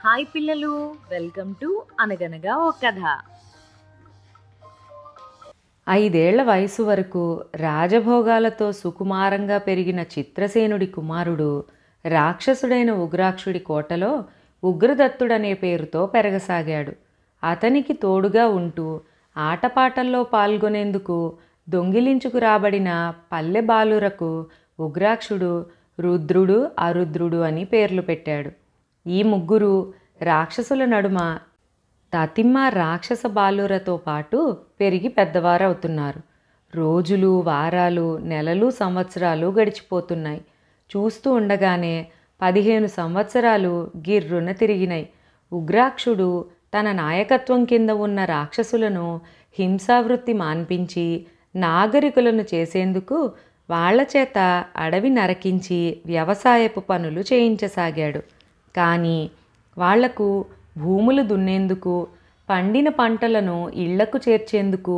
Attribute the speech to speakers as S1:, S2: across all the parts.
S1: Hi పిల్లలు, welcome to అనగనగా ఓ కథ.
S2: 5 ఏళ్ల వయసు వరకు రాజభోగాలతో సుకుమారంగా పెరిగిన చిత్రసేనుడి కుమారుడు రాక్షసుడైన ఉగ్రాక్షుడి కోటలో ఉగ్రదత్తుడనే పేరుతో పెరగసాగాడు. అతనికి తోడుగా ఉంటూ ఆటపాటల్లో పాల్గొనేందుకు దొంగిలించుకు రాబడిన పల్లె బాలురకు ఉగ్రాక్షుడు రుద్రుడు, అరుద్రుడు అని పేర్లు పెట్టాడు. ఈ ముగ్గురు రాక్షసుల నడుమ తతిమ్మ రాక్షస బాలురతో పాటు పెరిగి పెద్దవారవుతున్నారు. రోజులు, వారాలు, నెలలు, సంవత్సరాలు గడిచిపోతున్నాయి. చూస్తూ ఉండగానే 15 సంవత్సరాలు గిర్రున తిరిగినాయి. ఉగ్రాక్షుడు తన నాయకత్వం కింద ఉన్న రాక్షసులను హింసావృత్తి మాన్పించి నాగరికులను చేసేందుకు వాళ్ల చేత అడవి నరకించి వ్యవసాయపు పనులు చేయించసాగాడు. కానీ వాళ్లకు భూములు దున్నేందుకు, పండిన పంటలను ఇళ్లకు చేర్చేందుకు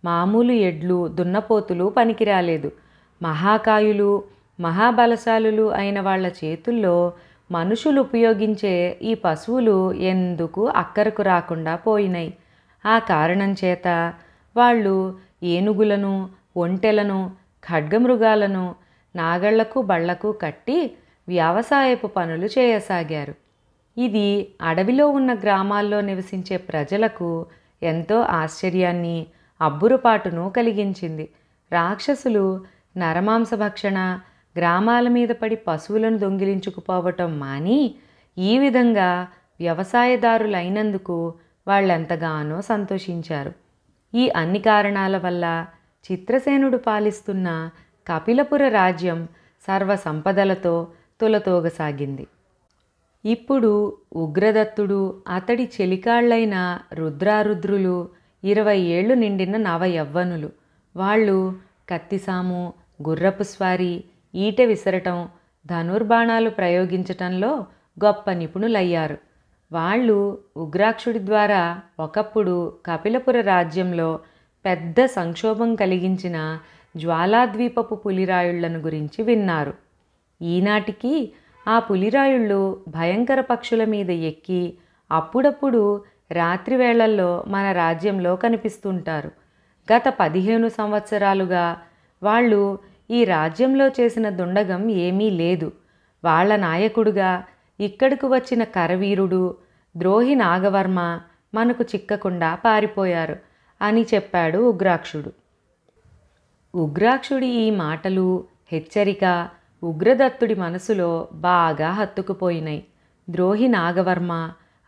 S2: మామూలు ఎడ్లు, దున్నపోతులు పనికిరాలేదు. మహాకాయులు, మహాబలశాలులు అయిన వాళ్ల చేతుల్లో మనుషులు ఉపయోగించే ఈ పశువులు ఎందుకు అక్కరకు రాకుండా పోయినాయి. ఆ కారణం చేత వాళ్ళు ఏనుగులను, ఒంటెలను, ఖడ్గమృగాలను నాగళ్లకు, బళ్లకు కట్టి వ్యవసాయపు పనులు చేయసాగారు. ఇది అడవిలో ఉన్న గ్రామాల్లో నివసించే ప్రజలకు ఎంతో ఆశ్చర్యాన్ని, అబ్బురపాటును కలిగించింది. రాక్షసులు నరమాంసభక్షణ, గ్రామాల మీద పడి పశువులను దొంగిలించుకుపోవటం మాని ఈ విధంగా వ్యవసాయదారులైనందుకు వాళ్ళెంతగానో సంతోషించారు. ఈ అన్ని కారణాల వల్ల చిత్రసేనుడు పాలిస్తున్న కపిలపుర రాజ్యం సర్వసంపదలతో తులతూగసాగింది. ఇప్పుడు ఉగ్రదత్తుడు, అతడి చెలికాళ్లైన రుద్రారుద్రులు 20 ఏళ్లు నిండిన నవయవ్వనులు. వాళ్ళు కత్తిసాము, గుర్రపు స్వారీ, ఈటె విసరటం, ధనుర్బాణాలు ప్రయోగించటంలో గొప్ప నిపుణులయ్యారు. వాళ్ళు ఉగ్రాక్షుడి ద్వారా ఒకప్పుడు కపిలపుర రాజ్యంలో పెద్ద సంక్షోభం కలిగించిన జ్వాలాద్వీపపు పులిరాయుళ్లను గురించి విన్నారు. ఈనాటికి ఆ పులిరాయుళ్ళు భయంకర పక్షుల మీద ఎక్కి అప్పుడప్పుడు రాత్రి వేళల్లో మన రాజ్యంలో కనిపిస్తుంటారు. గత 15 సంవత్సరాలుగా వాళ్ళు ఈ రాజ్యంలో చేసిన దుండగం ఏమీ లేదు. వాళ్ళ నాయకుడుగా ఇక్కడకు వచ్చిన కరవీరుడు ద్రోహి నాగవర్మ మనకు చిక్కకుండా పారిపోయారు అని చెప్పాడు ఉగ్రాక్షుడు. ఉగ్రాక్షుడి ఈ మాటలు, హెచ్చరిక ఉగ్రదత్తుడి మనసులో బాగా హత్తుకుపోయినాయి. ద్రోహి నాగవర్మ,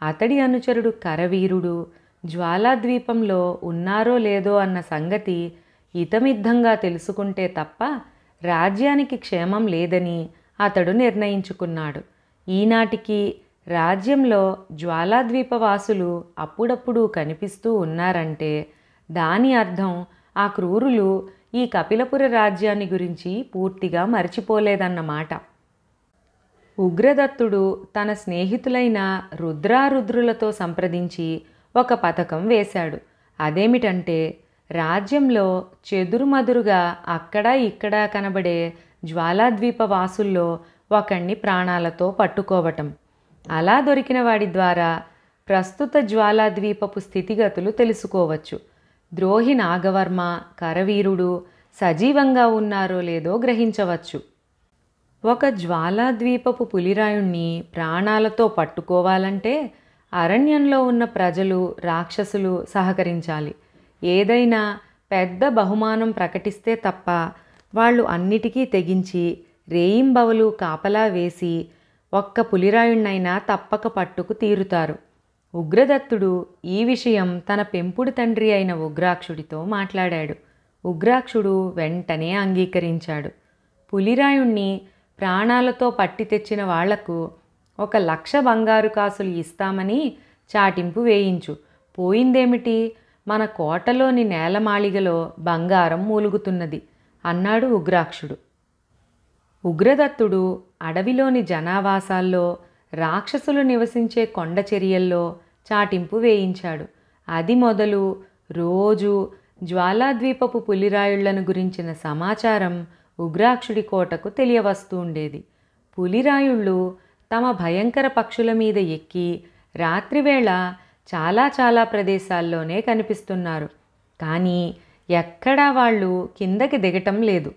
S2: అతడి అనుచరుడు కరవీరుడు జ్వాలాద్వీపంలో ఉన్నారో లేదో అన్న సంగతి ఇతమిద్ధంగా తెలుసుకుంటే తప్ప రాజ్యానికి క్షేమం లేదని అతడు నిర్ణయించుకున్నాడు. ఈనాటికి రాజ్యంలో జ్వాలాద్వీపవాసులు అప్పుడప్పుడు కనిపిస్తూ ఉన్నారంటే దాని అర్థం ఆ క్రూరులు ఈ కపిలపుర రాజ్యాన్ని గురించి పూర్తిగా మర్చిపోలేదన్నమాట. ఉగ్రదత్తుడు తన స్నేహితులైన రుద్రారుద్రులతో సంప్రదించి ఒక పథకం వేశాడు. అదేమిటంటే రాజ్యంలో చెదురుమదురుగా అక్కడా ఇక్కడా కనబడే జ్వాలాద్వీపవాసుల్లో ఒకణ్ణి ప్రాణాలతో పట్టుకోవటం. అలా దొరికిన వాడి ద్వారా ప్రస్తుత జ్వాలాద్వీపపు స్థితిగతులు తెలుసుకోవచ్చు. ద్రోహి నాగవర్మ, కరవీరుడు సజీవంగా ఉన్నారో లేదో గ్రహించవచ్చు. ఒక జ్వాలాద్వీపపు పులిరాయుణ్ణి ప్రాణాలతో పట్టుకోవాలంటే అరణ్యంలో ఉన్న ప్రజలు, రాక్షసులు సహకరించాలి. ఏదైనా పెద్ద బహుమానం ప్రకటిస్తే తప్ప వాళ్ళు అన్నిటికీ తెగించి రేయింబవలు కాపలా వేసి ఒక్క పులిరాయుణ్ణైనా తప్పక పట్టుకు తీరుతారు. ఉగ్రదత్తుడు ఈ విషయం తన పెంపుడు తండ్రి అయిన ఉగ్రాక్షుడితో మాట్లాడాడు. ఉగ్రాక్షుడు వెంటనే అంగీకరించాడు. పులిరాయుణ్ణి ప్రాణాలతో పట్టి తెచ్చిన వాళ్లకు 1,00,000 బంగారు కాసులు ఇస్తామని చాటింపు వేయించు. పోయిందేమిటి, మన కోటలోని నేలమాళిగలో బంగారం మూలుగుతున్నది అన్నాడు ఉగ్రాక్షుడు. ఉగ్రదత్తుడు అడవిలోని జనావాసాల్లో, రాక్షసులు నివసించే కొండ చర్యల్లో చాటింపు వేయించాడు. అది మొదలు రోజు జ్వాలాద్వీపపు పులిరాయుళ్లను గురించిన సమాచారం ఉగ్రాక్షుడి కోటకు తెలియవస్తూ ఉండేది. పులిరాయుళ్ళు తమ భయంకర పక్షుల మీద ఎక్కి రాత్రివేళ చాలా చాలా ప్రదేశాల్లోనే కనిపిస్తున్నారు. కానీ ఎక్కడా వాళ్ళు కిందకి దిగటం లేదు.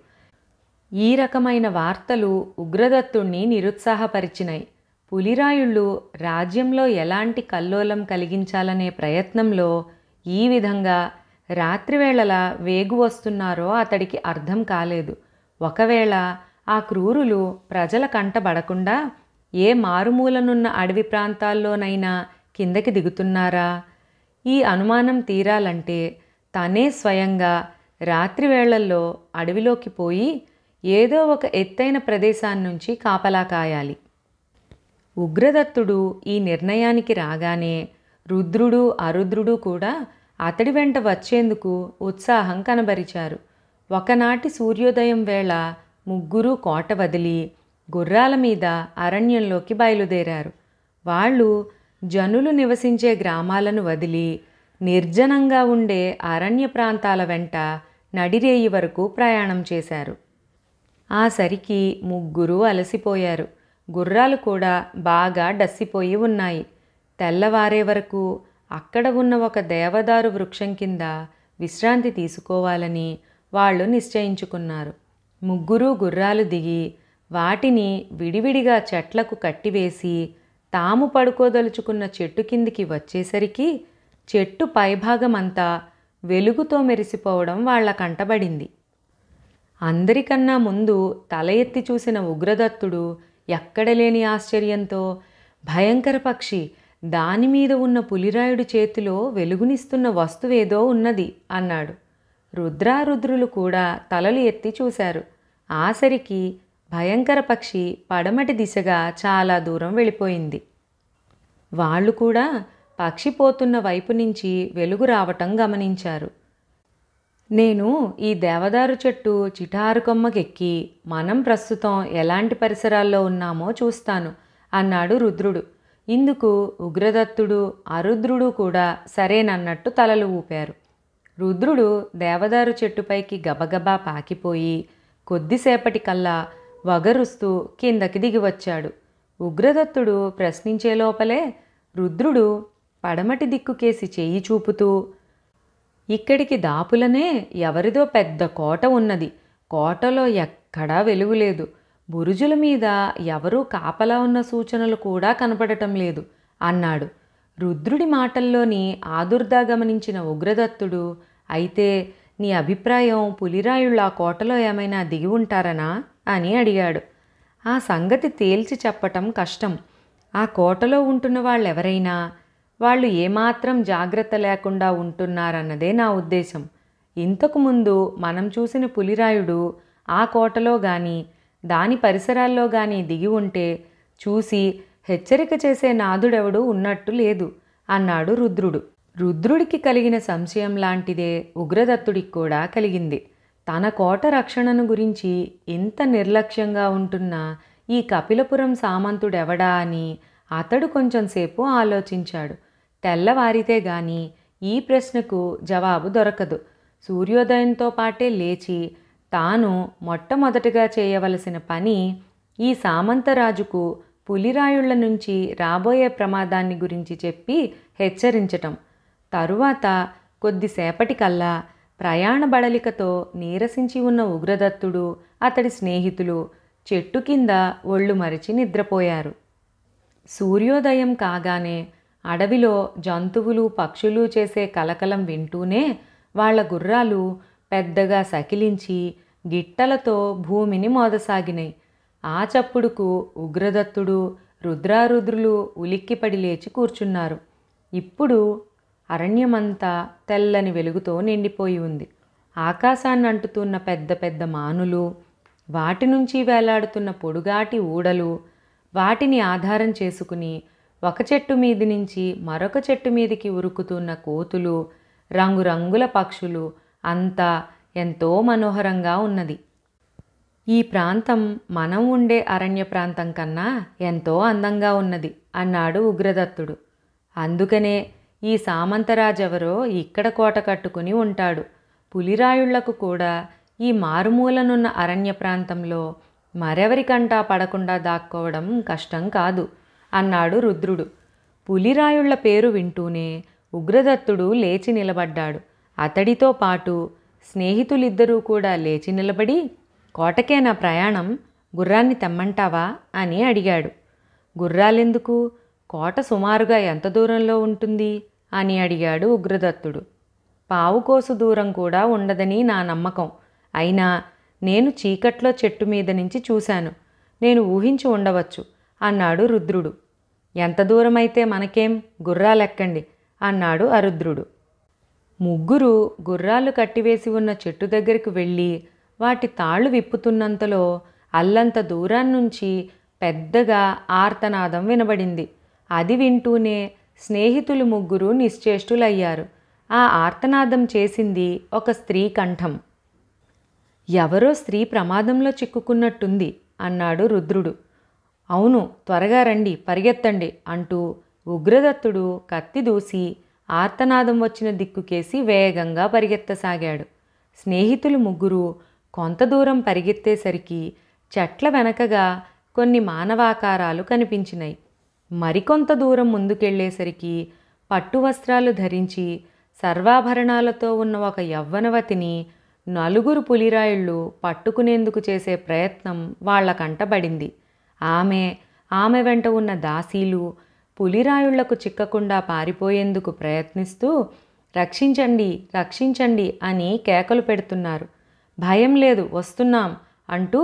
S2: ఈ రకమైన వార్తలు ఉగ్రదత్తుణ్ణి నిరుత్సాహపరిచినాయి. పులిరాయుళ్ళు రాజ్యంలో ఎలాంటి కల్లోలం కలిగించాలనే ప్రయత్నంలో ఈ విధంగా రాత్రివేళలా వేగు వస్తున్నారో అతడికి అర్థం కాలేదు. ఒకవేళ ఆ క్రూరులు ప్రజల కంటబడకుండా ఏ మారుమూలనున్న అడవి ప్రాంతాల్లోనైనా కిందకి దిగుతున్నారా? ఈ అనుమానం తీరాలంటే తనే స్వయంగా రాత్రివేళల్లో అడవిలోకి పోయి ఏదో ఒక ఎత్తైన ప్రదేశాన్నించి కాపలా కాయాలి. ఉగ్రదత్తుడు ఈ నిర్ణయానికి రాగానే రుద్రుడు అరుద్రుడు కూడా అతడి వెంట వచ్చేందుకు ఉత్సాహం కనబరిచారు. ఒకనాటి సూర్యోదయం వేళ ముగ్గురు కోట వదిలి గుర్రాల మీద అరణ్యంలోకి బయలుదేరారు. వాళ్ళు జనులు నివసించే గ్రామాలను వదిలి నిర్జనంగా ఉండే అరణ్య ప్రాంతాల వెంట నడిరేయి వరకు ప్రయాణం చేశారు. ఆ సరికి ముగ్గురు అలసిపోయారు. గుర్రాలు కూడా బాగా డస్సిపోయి ఉన్నాయి. తెల్లవారే వరకు అక్కడ ఉన్న ఒక దేవదారు వృక్షం కింద విశ్రాంతి తీసుకోవాలని వాళ్ళు నిశ్చయించుకున్నారు. ముగ్గురు గుర్రాలు దిగి వాటిని విడివిడిగా చెట్లకు కట్టివేసి తాము పడుకోదలుచుకున్న చెట్టు కిందికి వచ్చేసరికి చెట్టు పైభాగమంతా వెలుగుతో మెరిసిపోవడం వాళ్ల కంటబడింది. అందరికన్నా ముందు తల ఎత్తి చూసిన ఉగ్రదత్తుడు ఎక్కడలేని ఆశ్చర్యంతో, భయంకర పక్షి, దానిమీద ఉన్న పులిరాయుడి చేతిలో వెలుగునిస్తున్న వస్తువేదో ఉన్నది అన్నాడు. రుద్రారుద్రులు కూడా తలలు ఎత్తి చూశారు. ఆసరికి భయంకర పక్షి పడమటి దిశగా చాలా దూరం వెళ్ళిపోయింది. వాళ్ళు కూడా పక్షి పోతున్న వైపు నుంచి వెలుగు రావటం గమనించారు. నేను ఈ దేవదారు చెట్టు చిటారు కొమ్మకెక్కి మనం ప్రస్తుతం ఎలాంటి పరిసరాల్లో ఉన్నామో చూస్తాను అన్నాడు రుద్రుడు. ఇందుకు ఉగ్రదత్తుడు అరుద్రుడు కూడా సరేనన్నట్టు తలలు ఊపారు. రుద్రుడు దేవదారు చెట్టుపైకి గబగబా పాకిపోయి కొద్దిసేపటి కల్లా వగరుస్తూ కిందకి దిగి వచ్చాడు. ఉగ్రదత్తుడు ప్రశ్నించే లోపలే రుద్రుడు పడమటి దిక్కుకేసి చెయ్యి చూపుతూ, ఇక్కడికి దాపులనే ఎవరిదో పెద్ద కోట ఉన్నది. కోటలో ఎక్కడా వెలుగులేదు. బురుజుల మీద ఎవరూ కాపలా ఉన్న సూచనలు కూడా కనపడటం లేదు అన్నాడు. రుద్రుడి మాటల్లోని ఆదుర్దా గమనించిన ఉగ్రదత్తుడు, అయితే నీ అభిప్రాయం పులిరాయుళ్ళు ఆ కోటలో ఏమైనా దిగి ఉంటారనా అని అడిగాడు. ఆ సంగతి తేల్చి చెప్పటం కష్టం. ఆ కోటలో ఉంటున్న వాళ్ళెవరైనా వాళ్ళు ఏమాత్రం జాగ్రత్త లేకుండా ఉంటున్నారన్నదే నా ఉద్దేశం. ఇంతకుముందు మనం చూసిన పులిరాయుడు ఆ కోటలో కానీ దాని పరిసరాల్లో కానీ దిగి ఉంటే చూసి హెచ్చరిక చేసే నాదుడెవడూ ఉన్నట్టు లేదు అన్నాడు రుద్రుడు. రుద్రుడికి కలిగిన సంశయం లాంటిదే ఉగ్రదత్తుడికి కూడా కలిగింది. తన కోట రక్షణను గురించి ఇంత నిర్లక్ష్యంగా ఉంటున్న ఈ కపిలపురం సామంతుడెవడా అని అతడు కొంచెంసేపు ఆలోచించాడు. తెల్లవారితే గాని ఈ ప్రశ్నకు జవాబు దొరకదు. సూర్యోదయంతో పాటే లేచి తాను మొట్టమొదటిగా చేయవలసిన పని ఈ సామంతరాజుకు పులిరాయుళ్ల నుంచి రాబోయే ప్రమాదాన్ని గురించి చెప్పి హెచ్చరించటం. తరువాత కొద్దిసేపటికల్లా ప్రయాణ బడలికతో నీరసించి ఉన్న ఉగ్రదత్తుడు అతడి స్నేహితులు చెట్టు కింద ఒళ్ళు మరిచి నిద్రపోయారు. సూర్యోదయం కాగానే అడవిలో జంతువులు పక్షులు చేసే కలకలం వింటూనే వాళ్ల గుర్రాలు పెద్దగా సకిలించి గిట్టలతో భూమిని మోదసాగినాయి. ఆ చప్పుడుకు ఉగ్రదత్తుడు రుద్రారుద్రులు ఉలిక్కిపడి లేచి కూర్చున్నారు. ఇప్పుడు అరణ్యమంతా తెల్లని వెలుగుతో నిండిపోయి ఉంది. ఆకాశాన్ని అంటుతున్న పెద్ద పెద్ద మానులు, వాటి నుంచి వేలాడుతున్న పొడుగాటి ఊడలు, వాటిని ఆధారం చేసుకుని ఒక చెట్టు మీది నుంచి మరొక చెట్టు మీదికి ఉరుకుతున్న కోతులు, రంగురంగుల పక్షులు, అంతా ఎంతో మనోహరంగా ఉన్నది. ఈ ప్రాంతం మనం ఉండే అరణ్య ప్రాంతం కన్నా ఎంతో అందంగా ఉన్నది అన్నాడు ఉగ్రదత్తుడు. అందుకనే ఈ సామంతరాజెవరో ఇక్కడ కోట కట్టుకుని ఉంటాడు. పులిరాయుళ్లకు కూడా ఈ మారుమూలనున్న అరణ్య ప్రాంతంలో మరెవరికంటా పడకుండా దాక్కోవడం కష్టం కాదు అన్నాడు రుద్రుడు. పులిరాయుళ్ల పేరు వింటూనే ఉగ్రదత్తుడు లేచి నిలబడ్డాడు. అతడితో పాటు స్నేహితులిద్దరూ కూడా లేచి నిలబడి, కోటకేనా ప్రయాణం? గుర్రాన్ని తెమ్మంటావా అని అడిగాడు. గుర్రాలెందుకు? కోట సుమారుగా ఎంత దూరంలో ఉంటుంది అని అడిగాడు ఉగ్రదత్తుడు. పావుకోసు దూరం కూడా ఉండదని నా నమ్మకం. అయినా నేను చీకట్లో చెట్టు మీద నుంచి చూశాను. నేను ఊహించి ఉండవచ్చు అన్నాడు రుద్రుడు. ఎంత దూరమైతే మనకేం, గుర్రాలెక్కండి అన్నాడు అరుద్రుడు. ముగ్గురు గుర్రాలు కట్టివేసి ఉన్న చెట్టు దగ్గరికి వెళ్ళి వాటి తాళ్ళు విప్పుతున్నంతలో అల్లంత దూరాన్నుంచి పెద్దగా ఆర్తనాదం వినబడింది. అది వింటూనే స్నేహితులు ముగ్గురు నిశ్చేష్టులయ్యారు. ఆ ఆర్తనాదం చేసింది ఒక స్త్రీ కంఠం. ఎవరో స్త్రీ ప్రమాదంలో చిక్కుకున్నట్టుంది అన్నాడు రుద్రుడు. అవును, త్వరగా రండి, పరిగెత్తండి అంటూ ఉగ్రదత్తుడు కత్తి దూసి ఆర్తనాదం వచ్చిన దిక్కుకేసి వేగంగా పరిగెత్తసాగాడు. స్నేహితులు ముగ్గురు కొంత దూరం పరిగెత్తేసరికి చెట్ల వెనకగా కొన్ని మానవాకారాలు కనిపించినాయి. మరికొంత దూరం ముందుకెళ్లేసరికి పట్టు వస్త్రాలు ధరించి సర్వాభరణాలతో ఉన్న ఒక యవ్వనవతిని నలుగురు పులిరాయుళ్ళు పట్టుకునేందుకు చేసే ప్రయత్నం వాళ్ల కంటబడింది. ఆమె వెంట ఉన్న దాసీలు పులిరాయుళ్లకు చిక్కకుండా పారిపోయేందుకు ప్రయత్నిస్తూ రక్షించండి, రక్షించండి అని కేకలు పెడుతున్నారు. భయం లేదు, వస్తున్నాం అంటూ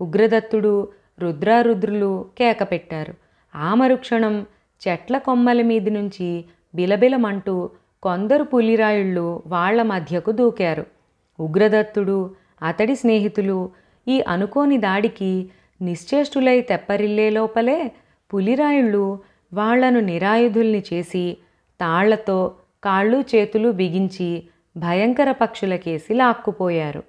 S2: ఉగ్రదత్తుడు, రుద్రారుద్రులు కేక పెట్టారు. ఆ మరుక్షణం చెట్ల కొమ్మల మీది నుంచి బిలబిలమంటూ కొందరు పులిరాయుళ్ళు వాళ్ల మధ్యకు దూకారు. ఉగ్రదత్తుడు, అతడి స్నేహితులు ఈ అనుకోని దాడికి నిశ్చేష్టులై తెప్పరిల్లే లోపలే పులిరాయుళ్ళు వాళ్లను నిరాయుధుల్ని చేసి తాళ్లతో కాళ్ళు చేతులు బిగించి భయంకర పక్షులకేసి లాక్కుపోయారు.